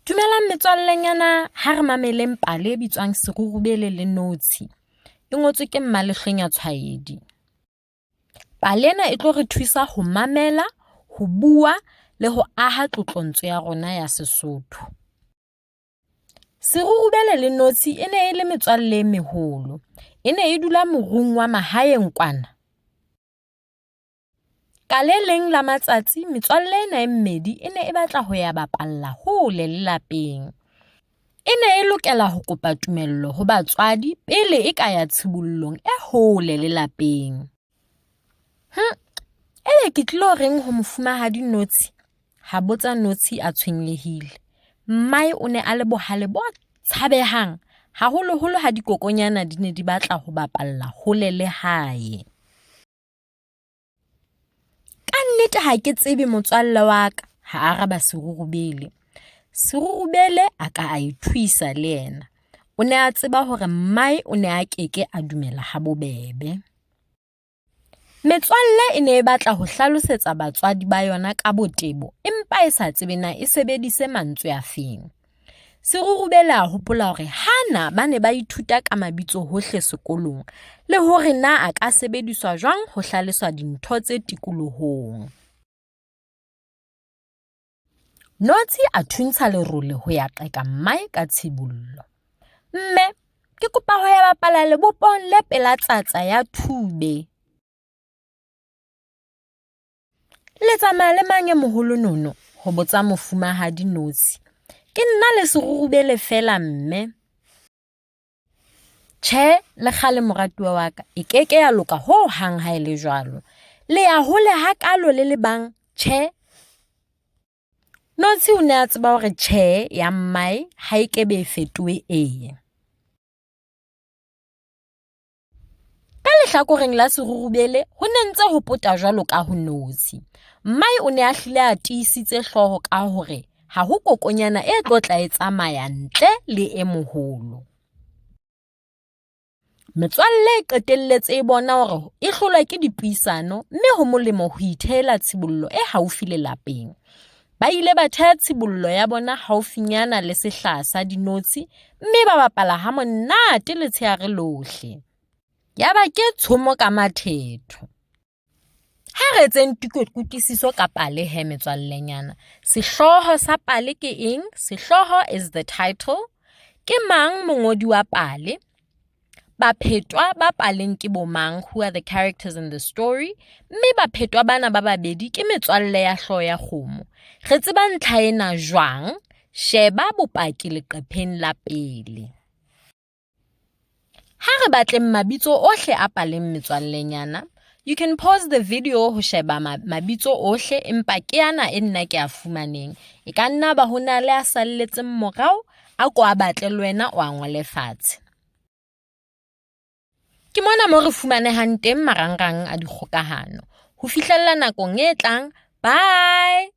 Dumelang metswallenyana, ha re mameleng pale e bitswang Serurubele le Notshi. E ngotswe ke Mmalehlonya Tshwaedi. Pale ena e tlo re thusa ho mamela, ho bua le ho aha tlotlontso ya rona ya Sesotho. Serurubele le Notshi e ne e le metswalle e meholo. E ne e dula morung wa mahaeng kwana. Ka le leng la matsatsi metswalle ena e mmedi e ne e batla ho ya bapalla hole le lapeng. E ne e lokela ho kopa tumello ho batswadi pele e ka ya tshibollong e hole le lapeng. Ebe ke tlilo reng ho mofumahadi Notshi? Ha botsa Notshi a tshwenyehile. Mmae o ne a le bohale bo tshabehang, haholoholo ha dikokonyana di ne di batla ho bapalla hole le hae. Ka nnete ha ke tsebe motswalle wa ka, ha araba Serurubele. Serurubele a ka a ithuisa le yena. O ne a tseba hore mmae o ne a keke a dumela ha bobebe. Metswalle e ne e batla ho hlalosetsa batswadi ba yona ka botebo, empa e sa tsebe na e sebedise mantswe a feng. Serurubele a hopola hore hana ba ne ba ithuta ka mabitso hohle sekolong le hore na a ka sebediswa jwang ho hlaloswa dintho tse tikolohong. Notshi a thuntsha lerole ho ya qeka mmae ka tshibollo. Mme, ke kopa ho ya bapala lebopong le pela tsatsa ya Thube. Le tsamaya le mang e moholo nono? Ho botsa mofumahadi Notshi. Ke nna le Serurubele fela mme. Tjhe, le kgale moratuwa wa ka, e keke ya loka ho hang ha ele jwalo. Le ya hole hakalo le le bang, tjhe. Notshi o ne a tseba hore tjhe ya mmae ha e kebe e fetohe ee. Ka lehlakoreng la Serurubele ho ne ntse ho pota jwalo ka ho Notshi. Mmae o ne a hlile a tiisitse hlooho ka hore ha ho kokonyana e tlo tla e tsamaya ntle le e moholo. Metswalle e qetelletse e bona hore e hlolwa ke dipuisano, mme ho molemo ho ithehela tshibollo e haufi le lapeng. Ba ile ba theha tshibollo ya bona haufinyana le sehlaha sa dinotshi, mme ba bapala ha monate letshehare lohle. Yaba ke tshomo ka mathetho. Ha re etseng kutlwisiso ka pale he metswallenyana. Sehloho sa pale ke eng? Sehloho is the title. Ke mang mongodi wa pale? Baphetwa ba paleng ke bo mang? Who are the characters in the story? Mme baphetwa bana ba babedi ke metswalle ya hlooho ya kgomo. Re tseba ntlha ena jwang? Sheba bopaki leqepheng la pele. Ha re batleng mabitso ohle a paleng metswallenyana. You can pause the video ho sheba mabitso ohle, empa ke yana e nna ke a fumaneng. E ka nna ba hona le a salletseng morao, a ko a batle le wena o a ngole fatshe. Ke mona mo re fumanehang teng marangrang a dikgokahano. Ho fihlella nakong e tlang, bye!